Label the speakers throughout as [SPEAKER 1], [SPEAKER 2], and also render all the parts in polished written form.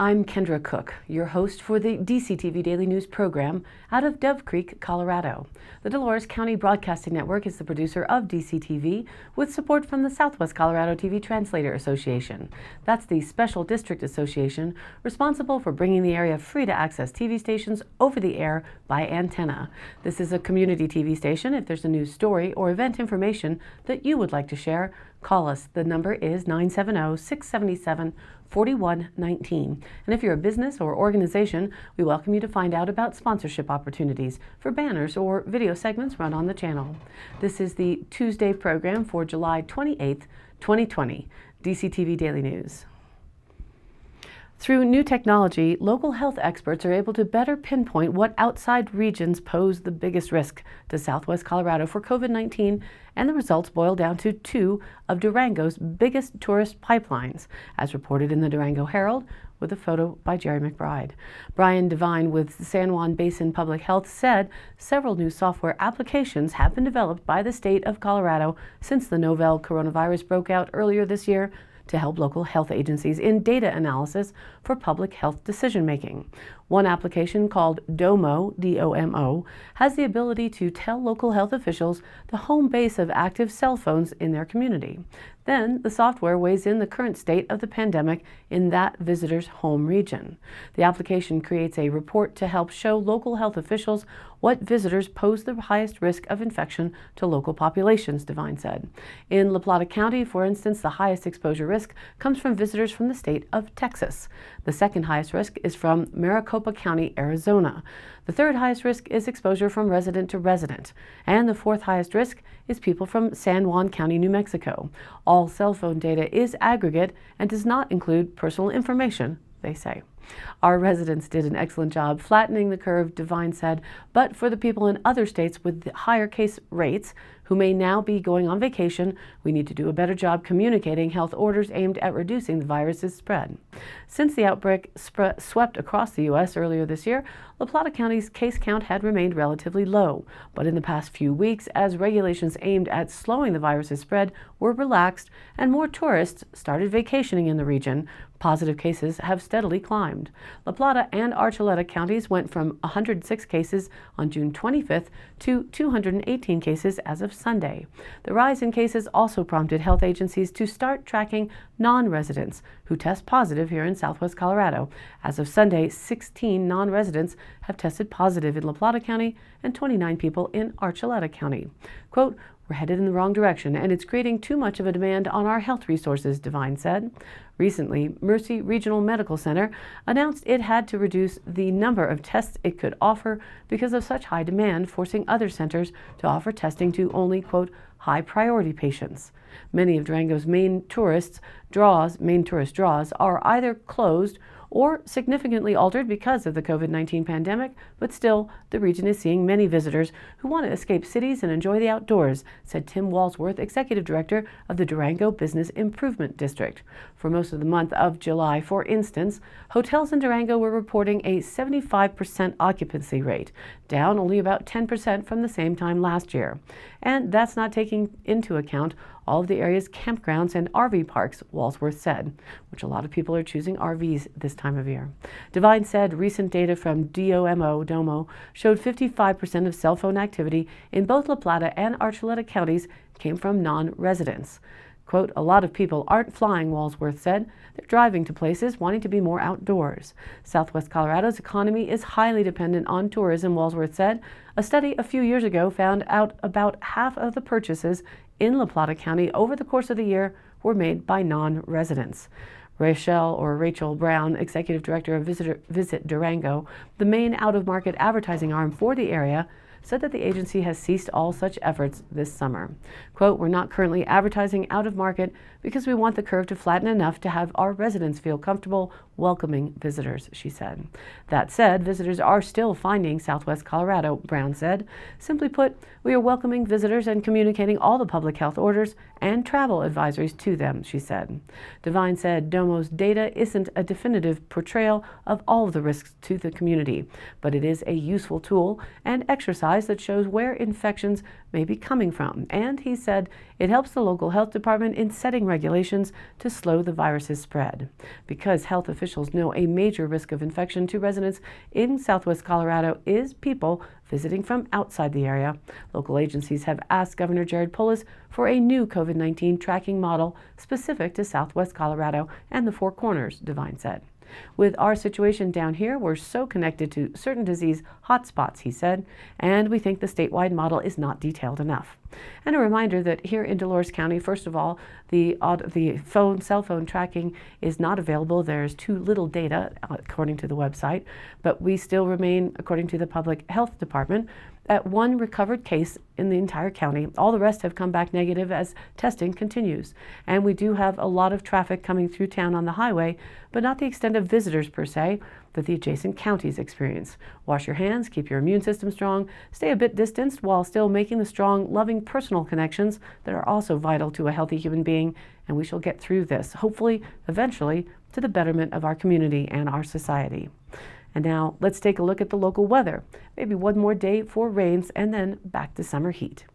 [SPEAKER 1] I'm Kendra Cook, your host for the DCTV Daily News program out of Dove Creek, Colorado. The Dolores County Broadcasting Network is the producer of DCTV with support from the Southwest Colorado TV Translator Association. That's the Special District Association responsible for bringing the area free to access TV stations over the air by antenna. This is a community TV station. If there's a news story or event information that you would like to share, call us. The number is 970-677-4119. And if you're a business or organization, we welcome you to find out about sponsorship opportunities for banners or video segments run on the channel. This is the Tuesday program for July 28th, 2020, DCTV Daily News. Through new technology, local health experts are able to better pinpoint what outside regions pose the biggest risk to Southwest Colorado for COVID-19, and the results boil down to two of Durango's biggest tourist pipelines, as reported in the Durango Herald, with a photo by Jerry McBride. Brian Devine with San Juan Basin Public Health said several new software applications have been developed by the state of Colorado since the novel coronavirus broke out earlier this year to help local health agencies in data analysis for public health decision-making. One application called DOMO, D-O-M-O, has the ability to tell local health officials the home base of active cell phones in their community. Then, the software weighs in the current state of the pandemic in that visitor's home region. The application creates a report to help show local health officials what visitors pose the highest risk of infection to local populations, Devine said. In La Plata County, for instance, the highest exposure risk comes from visitors from the state of Texas. The second highest risk is from Maricopa County, Arizona. The third highest risk is exposure from resident to resident. And the fourth highest risk is people from San Juan County, New Mexico. All cell phone data is aggregate and does not include personal information, they say. Our residents did an excellent job flattening the curve, Devine said, but for the people in other states with higher case rates who may now be going on vacation, we need to do a better job communicating health orders aimed at reducing the virus's spread. Since the outbreak swept across the U.S. earlier this year, La Plata County's case count had remained relatively low, but in the past few weeks, as regulations aimed at slowing the virus's spread were relaxed and more tourists started vacationing in the region, positive cases have steadily climbed. La Plata and Archuleta counties went from 106 cases on June 25th to 218 cases as of Sunday. The rise in cases also prompted health agencies to start tracking non-residents who test positive here in Southwest Colorado. As of Sunday, 16 non-residents have tested positive in La Plata County and 29 people in Archuleta County. Quote, "We're headed in the wrong direction, and it's creating too much of a demand on our health resources," Devine said. Recently, Mercy Regional Medical Center announced it had to reduce the number of tests it could offer because of such high demand, forcing other centers to offer testing to only, quote, high priority patients. Many of Durango's main tourist draws are either closed or significantly altered because of the COVID-19 pandemic, but still, the region is seeing many visitors who want to escape cities and enjoy the outdoors, said Tim Walsworth, Executive Director of the Durango Business Improvement District. For most of the month of July, for instance, hotels in Durango were reporting a 75% occupancy rate, down only about 10% from the same time last year. And that's not taking into account all of the area's campgrounds and RV parks, Walsworth said, which a lot of people are choosing RVs this time of year. Devine said recent data from DOMO showed 55% of cell phone activity in both La Plata and Archuleta counties came from non-residents. Quote, "A lot of people aren't flying," Walsworth said. "They're driving to places wanting to be more outdoors." Southwest Colorado's economy is highly dependent on tourism, Walsworth said. A study a few years ago found out about half of the purchases in La Plata County over the course of the year were made by non-residents. Rachel Brown, Executive Director of Visit Durango, the main out-of-market advertising arm for the area, said that the agency has ceased all such efforts this summer. Quote, "We're not currently advertising out of market because we want the curve to flatten enough to have our residents feel comfortable welcoming visitors," she said. That said, visitors are still finding Southwest Colorado, Brown said. Simply put, we are welcoming visitors and communicating all the public health orders and travel advisories to them, she said. Devine said DOMO's data isn't a definitive portrayal of all of the risks to the community, but it is a useful tool and exercise that shows where infections may be coming from. And he said it helps the local health department in setting regulations to slow the virus's spread. Because health officials officials know a major risk of infection to residents in Southwest Colorado is people visiting from outside the area. Local agencies have asked Governor Jared Polis for a new COVID-19 tracking model specific to Southwest Colorado and the Four Corners, Devine said. With our situation down here, we're so connected to certain disease hotspots, he said, and we think the statewide model is not detailed enough. And a reminder that here in Dolores County, first of all, the cell phone tracking is not available. There's too little data, according to the website, but we still remain, according to the Public Health Department, at one recovered case in the entire county. All the rest have come back negative as testing continues. And we do have a lot of traffic coming through town on the highway, but not the extent of visitors per se that the adjacent counties experience. Wash your hands, keep your immune system strong, stay a bit distanced while still making the strong, loving personal connections that are also vital to a healthy human being, and we shall get through this, hopefully, eventually, to the betterment of our community and our society. And now let's take a look at the local weather. Maybe one more day for rains and then back to summer heat.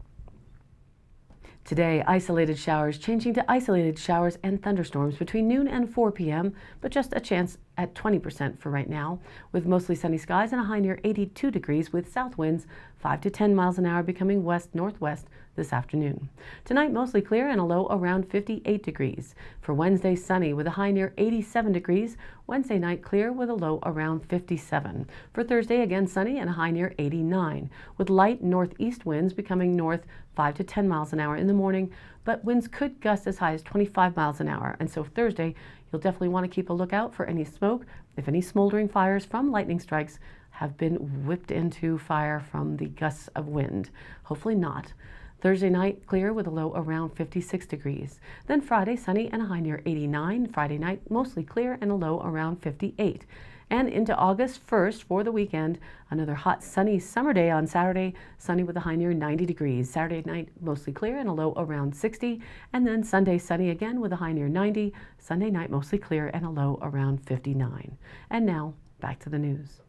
[SPEAKER 1] Today, isolated showers changing to isolated showers and thunderstorms between noon and 4 p.m., but just a chance at 20% for right now, with mostly sunny skies and a high near 82 degrees with south winds 5 to 10 miles an hour becoming west-northwest this afternoon. Tonight, mostly clear and a low around 58 degrees. For Wednesday, sunny with a high near 87 degrees. Wednesday night, clear with a low around 57. For Thursday, again sunny and a high near 89, with light northeast winds becoming north 5 to 10 miles an hour in the morning, but winds could gust as high as 25 miles an hour. And so Thursday, you'll definitely want to keep a lookout for any smoke if any smoldering fires from lightning strikes have been whipped into fire from the gusts of wind. Hopefully not. Thursday night, clear with a low around 56 degrees. Then Friday, sunny and a high near 89. Friday night, mostly clear and a low around 58. And into August 1st for the weekend, another hot, sunny summer day on Saturday, sunny with a high near 90 degrees. Saturday night, mostly clear and a low around 60. And then Sunday, sunny again with a high near 90. Sunday night, mostly clear and a low around 59. And now, back to the news.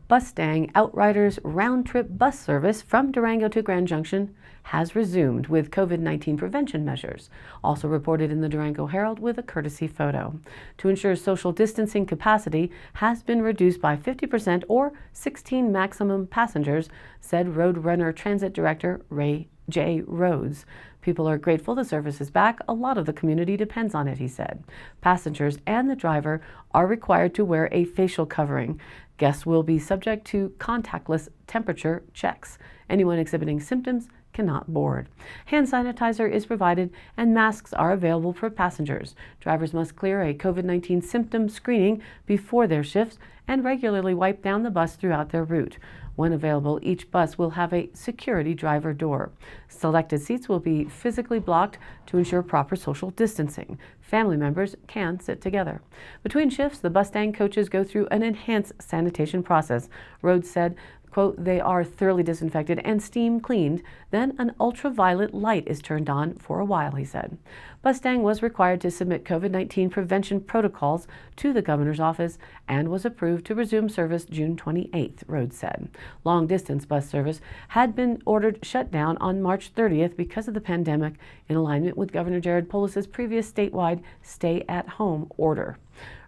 [SPEAKER 1] Bustang Outriders round-trip bus service from Durango to Grand Junction has resumed with COVID-19 prevention measures, also reported in the Durango Herald with a courtesy photo. To ensure social distancing, capacity has been reduced by 50% or 16 maximum passengers, said Roadrunner Transit Director Ray J. Rhodes. People are grateful the service is back. A lot of the community depends on it, he said. Passengers and the driver are required to wear a facial covering. Guests will be subject to contactless temperature checks. Anyone exhibiting symptoms cannot board. Hand sanitizer is provided and masks are available for passengers. Drivers must clear a COVID-19 symptom screening before their shifts and regularly wipe down the bus throughout their route. When available, each bus will have a security driver door. Selected seats will be physically blocked to ensure proper social distancing. Family members can sit together. Between shifts, the Bustang coaches go through an enhanced sanitation process. Rhodes said, quote, they are thoroughly disinfected and steam cleaned. Then an ultraviolet light is turned on for a while, he said. Bustang was required to submit COVID-19 prevention protocols to the governor's office and was approved to resume service June 28th, Rhodes said. Long-distance bus service had been ordered shut down on March 30th because of the pandemic, in alignment with Governor Jared Polis's previous statewide stay-at-home order.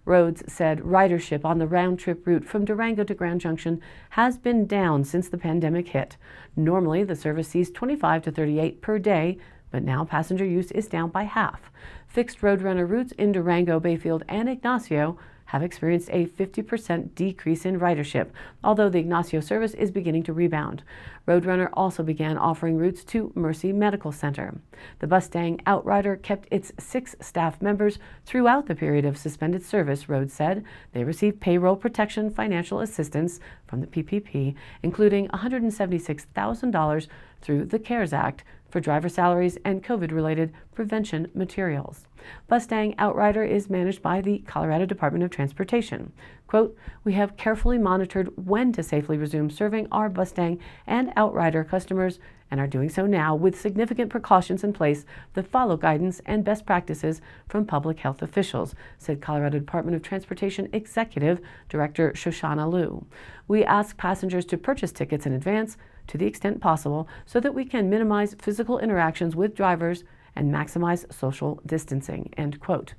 [SPEAKER 1] Rhodes said ridership on the round-trip route from Durango to Grand Junction has been down since the pandemic hit. Normally, the service sees 25 to 38 per day, but now passenger use is down by half. Fixed Roadrunner routes in Durango, Bayfield, and Ignacio have experienced a 50% decrease in ridership, although the Ignacio service is beginning to rebound. Roadrunner also began offering routes to Mercy Medical Center. The Bustang Outrider kept its 6 staff members throughout the period of suspended service, Rhodes said. They received payroll protection financial assistance from the PPP, including $176,000 through the CARES Act for driver salaries and COVID-related prevention materials. Bustang Outrider is managed by the Colorado Department of Transportation. Quote, we have carefully monitored when to safely resume serving our Bustang and Outrider customers and are doing so now with significant precautions in place that follow guidance and best practices from public health officials, said Colorado Department of Transportation Executive Director Shoshana Liu. We ask passengers to purchase tickets in advance to the extent possible so that we can minimize physical interactions with drivers and maximize social distancing, end quote.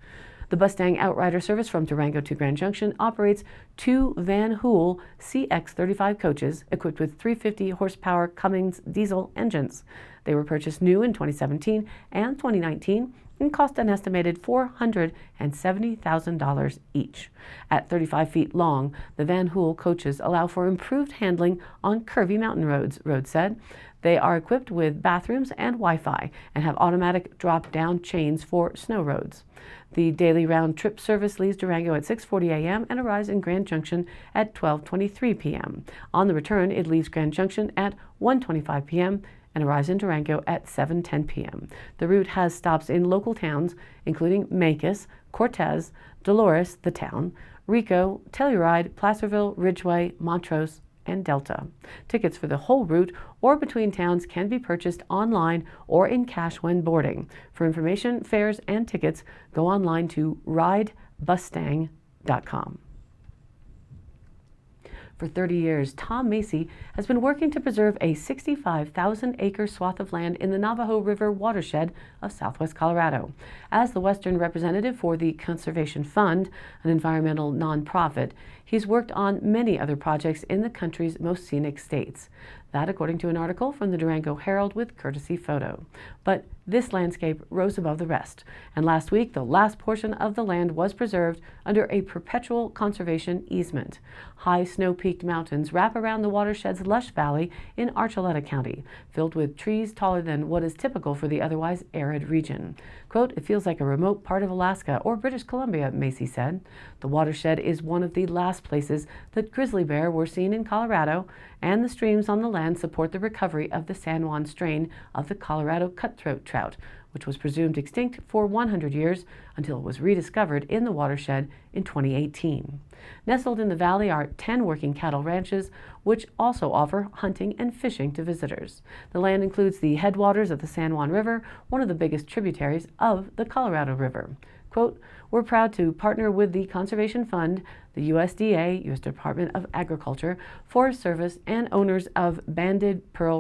[SPEAKER 1] The Mustang Outrider service from Durango to Grand Junction operates 2 Van Hool CX-35 coaches equipped with 350 horsepower Cummins diesel engines. They were purchased new in 2017 and 2019 and cost an estimated $470,000 each. At 35 feet long, the Van Hool coaches allow for improved handling on curvy mountain roads, Rhodes said. They are equipped with bathrooms and Wi-Fi and have automatic drop-down chains for snow roads. The daily round-trip service leaves Durango at 6:40 a.m. and arrives in Grand Junction at 12:23 p.m. On the return, it leaves Grand Junction at 1:25 p.m. and arrives in Durango at 7:10 p.m. The route has stops in local towns, including Mancos, Cortez, Dolores, the town, Rico, Telluride, Placerville, Ridgeway, Montrose, and Delta. Tickets for the whole route or between towns can be purchased online or in cash when boarding. For information, fares, and tickets, go online to ridebustang.com. For 30 years, Tom Macy has been working to preserve a 65,000-acre swath of land in the Navajo River watershed of southwest Colorado. As the Western representative for the Conservation Fund, an environmental nonprofit, he's worked on many other projects in the country's most scenic states. That according to an article from the Durango Herald with courtesy photo. But this landscape rose above the rest, and last week the last portion of the land was preserved under a perpetual conservation easement. High snow-peaked mountains wrap around the watershed's lush valley in Archuleta County, filled with trees taller than what is typical for the otherwise arid region. Quote, "It feels like a remote part of Alaska or British Columbia," Macy said. The watershed is one of the last places that grizzly bear were seen in Colorado, and the streams on the land support the recovery of the San Juan strain of the Colorado cutthroat trout, which was presumed extinct for 100 years until it was rediscovered in the watershed in 2018. Nestled in the valley are 10 working cattle ranches, which also offer hunting and fishing to visitors. The land includes the headwaters of the San Juan River, one of the biggest tributaries of the Colorado River. Quote, "We're proud to partner with the Conservation Fund, the USDA, U.S. Department of Agriculture, Forest Service, and owners of Banded Peak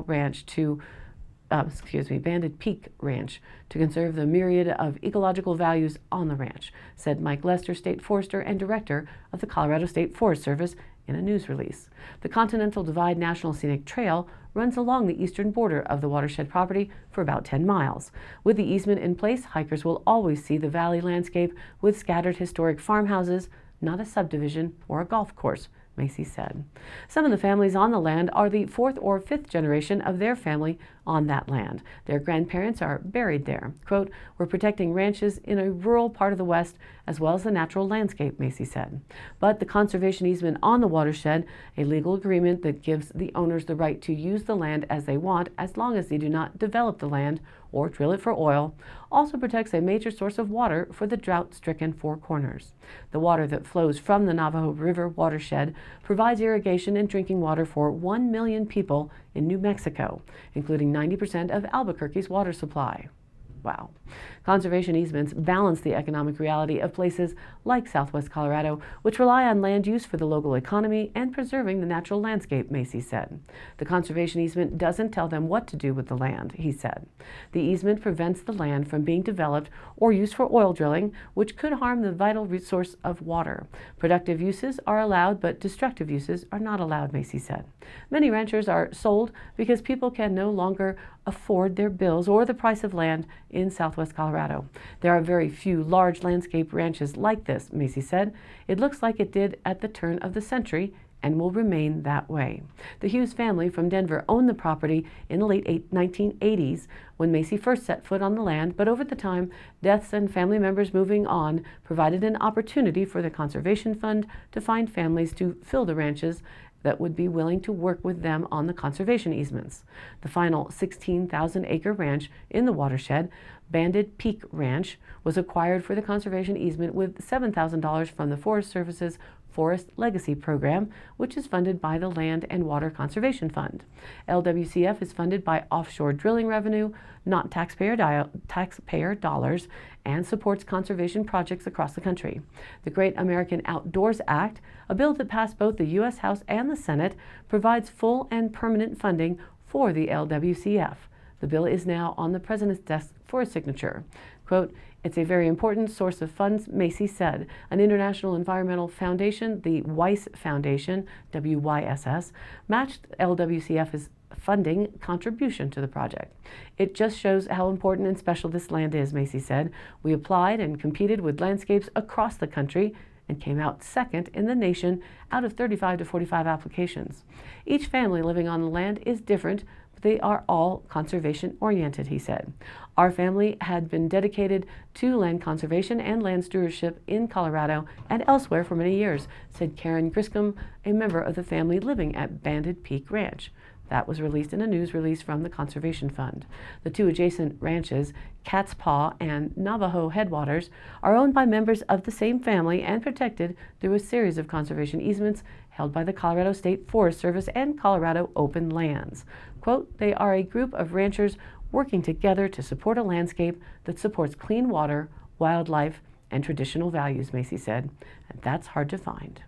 [SPEAKER 1] Ranch to conserve the myriad of ecological values on the ranch," said Mike Lester, state forester and director of the Colorado State Forest Service, in a news release. The Continental Divide National Scenic Trail runs along the eastern border of the watershed property for about 10 miles. With the easement in place, hikers will always see the valley landscape with scattered historic farmhouses, not a subdivision or a golf course, Macy said. Some of the families on the land are the 4th or 5th generation of their family on that land. Their grandparents are buried there. Quote, "We're protecting ranches in a rural part of the West as well as the natural landscape," Macy said. But the conservation easement on the watershed, a legal agreement that gives the owners the right to use the land as they want as long as they do not develop the land or drill it for oil, also protects a major source of water for the drought-stricken Four Corners. The water that flows from the Navajo River watershed provides irrigation and drinking water for 1 million people in New Mexico, including 90% of Albuquerque's water supply. Wow. Conservation easements balance the economic reality of places like southwest Colorado, which rely on land use for the local economy and preserving the natural landscape, Macy said. The conservation easement doesn't tell them what to do with the land, he said. The easement prevents the land from being developed or used for oil drilling, which could harm the vital resource of water. Productive uses are allowed, but destructive uses are not allowed, Macy said. Many ranchers are sold because people can no longer afford their bills or the price of land in southwest Colorado. There are very few large landscape ranches like this, Macy said. It looks like it did at the turn of the century and will remain that way. The Hughes family from Denver owned the property in the late 1980s when Macy first set foot on the land, but over the time, deaths and family members moving on provided an opportunity for the Conservation Fund to find families to fill the ranches that would be willing to work with them on the conservation easements. The final 16,000-acre ranch in the watershed, Banded Peak Ranch, was acquired for the conservation easement with $7,000 from the Forest Service's Forest Legacy Program, which is funded by the Land and Water Conservation Fund. LWCF is funded by offshore drilling revenue, not taxpayer dollars, and supports conservation projects across the country. The Great American Outdoors Act, a bill that passed both the U.S. House and the Senate, provides full and permanent funding for the LWCF. The bill is now on the President's desk for a signature. Quote, It's a very important source of funds, Macy said. An international environmental foundation, the Weiss Foundation, WYSS, matched LWCF's funding contribution to the project. It just shows how important and special this land is, Macy said. We applied and competed with landscapes across the country and came out second in the nation out of 35 to 45 applications. Each family living on the land is different, but they are all conservation oriented, he said. Our family had been dedicated to land conservation and land stewardship in Colorado and elsewhere for many years, said Karen Griscom, a member of the family living at Banded Peak Ranch. That was released in a news release from the Conservation Fund. The two adjacent ranches, Cat's Paw and Navajo Headwaters, are owned by members of the same family and protected through a series of conservation easements held by the Colorado State Forest Service and Colorado Open Lands. Quote, they are a group of ranchers working together to support a landscape that supports clean water, wildlife, and traditional values, Macy said, and that's hard to find.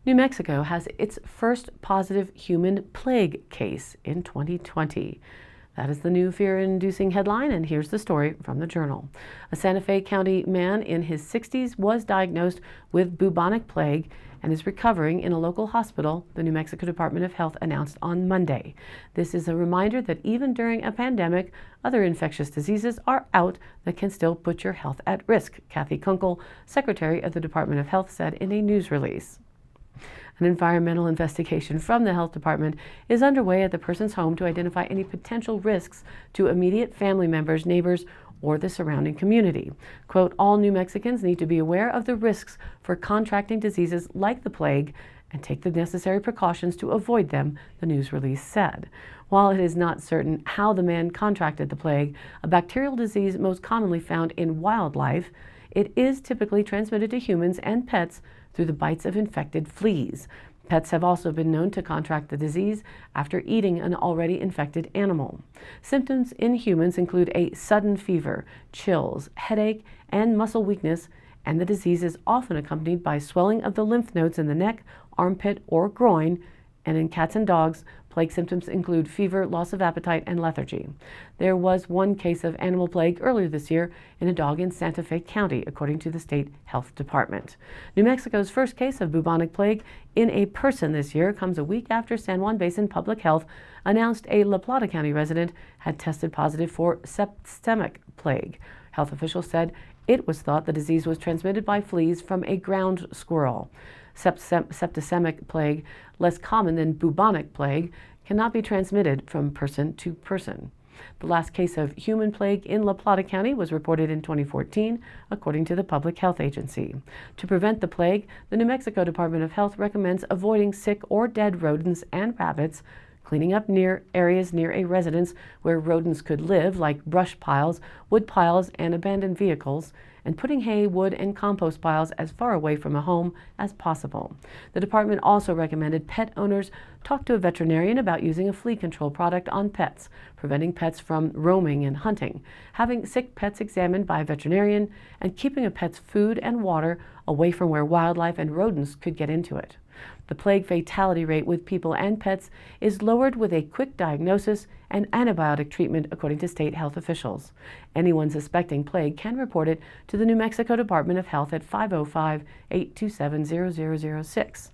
[SPEAKER 1] New Mexico has its first positive human plague case in 2020. That is the new fear-inducing headline, and here's the story from the Journal. A Santa Fe County man in his 60s was diagnosed with bubonic plague and is recovering in a local hospital, the New Mexico Department of Health announced on Monday. This is a reminder that even during a pandemic, other infectious diseases are out that can still put your health at risk, Kathy Kunkel, Secretary of the Department of Health, said in a news release. An environmental investigation from the health department is underway at the person's home to identify any potential risks to immediate family members, neighbors, or the surrounding community. Quote, all New Mexicans need to be aware of the risks for contracting diseases like the plague and take the necessary precautions to avoid them, the news release said. While it is not certain how the man contracted the plague, a bacterial disease most commonly found in wildlife, it is typically transmitted to humans and pets through the bites of infected fleas. Pets have also been known to contract the disease after eating an already infected animal. Symptoms in humans include a sudden fever, chills, headache, and muscle weakness, and the disease is often accompanied by swelling of the lymph nodes in the neck, armpit, or groin, and in cats and dogs, plague symptoms include fever, loss of appetite, and lethargy. There was one case of animal plague earlier this year in a dog in Santa Fe County, according to the state health department. New Mexico's first case of bubonic plague in a person this year comes a week after San Juan Basin Public Health announced a La Plata County resident had tested positive for septicemic plague. Health officials said it was thought the disease was transmitted by fleas from a ground squirrel. Septicemic plague, less common than bubonic plague, cannot be transmitted from person to person. The last case of human plague in La Plata County was reported in 2014, according to the Public Health Agency. To prevent the plague, the New Mexico Department of Health recommends avoiding sick or dead rodents and rabbits, cleaning up near areas near a residence where rodents could live, like brush piles, wood piles, and abandoned vehicles, and putting hay, wood, and compost piles as far away from a home as possible. The department also recommended pet owners talk to a veterinarian about using a flea control product on pets, preventing pets from roaming and hunting, having sick pets examined by a veterinarian, and keeping a pet's food and water away from where wildlife and rodents could get into it. The plague fatality rate with people and pets is lowered with a quick diagnosis and antibiotic treatment, according to state health officials. Anyone suspecting plague can report it to the New Mexico Department of Health at 505-827-0006.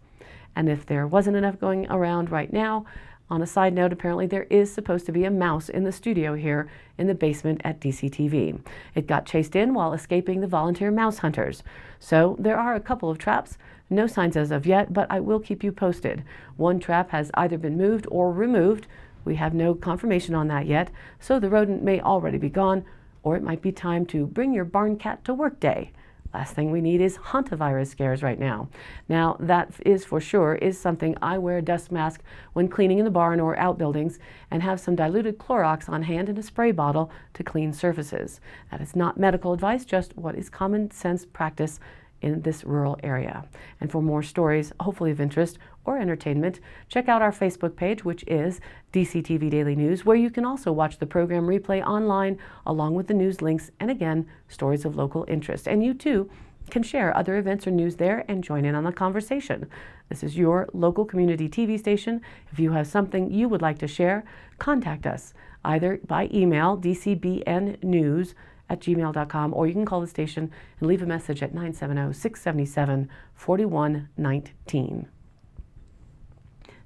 [SPEAKER 1] And if there wasn't enough going around right now, on a side note, apparently there is supposed to be a mouse in the studio here in the basement at DCTV. It got chased in while escaping the volunteer mouse hunters. So there are a couple of traps. No signs as of yet, but I will keep you posted. One trap has either been moved or removed. We have no confirmation on that yet, so the rodent may already be gone, or it might be time to bring your barn cat to work day. Last thing we need is hantavirus scares right now. Now, that is for sure is something I wear a dust mask when cleaning in the barn or outbuildings and have some diluted Clorox on hand in a spray bottle to clean surfaces. That is not medical advice, just what is common sense practice in this rural area. And for more stories, hopefully of interest or entertainment, check out our Facebook page, which is DCTV Daily News, where you can also watch the program replay online along with the news links and, again, stories of local interest. And you too can share other events or news there and join in on the conversation. This is your local community TV station. If you have something you would like to share, contact us either by email, dcbnnews dctv.news@gmail.com, or you can call the station and leave a message at 970-677-4119.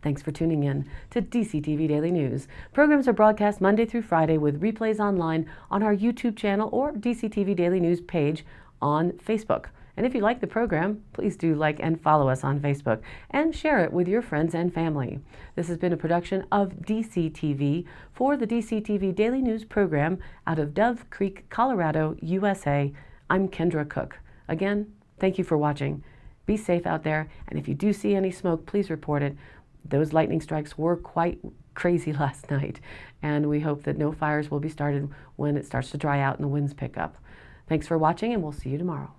[SPEAKER 1] Thanks for tuning in to DCTV Daily News. Programs are broadcast Monday through Friday with replays online on our YouTube channel or DCTV Daily News page on Facebook. And if you like the program, please do like and follow us on Facebook and share it with your friends and family. This has been a production of DCTV for the DCTV Daily News program out of Dove Creek, Colorado, USA. I'm Kendra Cook. Again, thank you for watching. Be safe out there, and if you do see any smoke, please report it. Those lightning strikes were quite crazy last night, and we hope that no fires will be started when it starts to dry out and the winds pick up. Thanks for watching, and we'll see you tomorrow.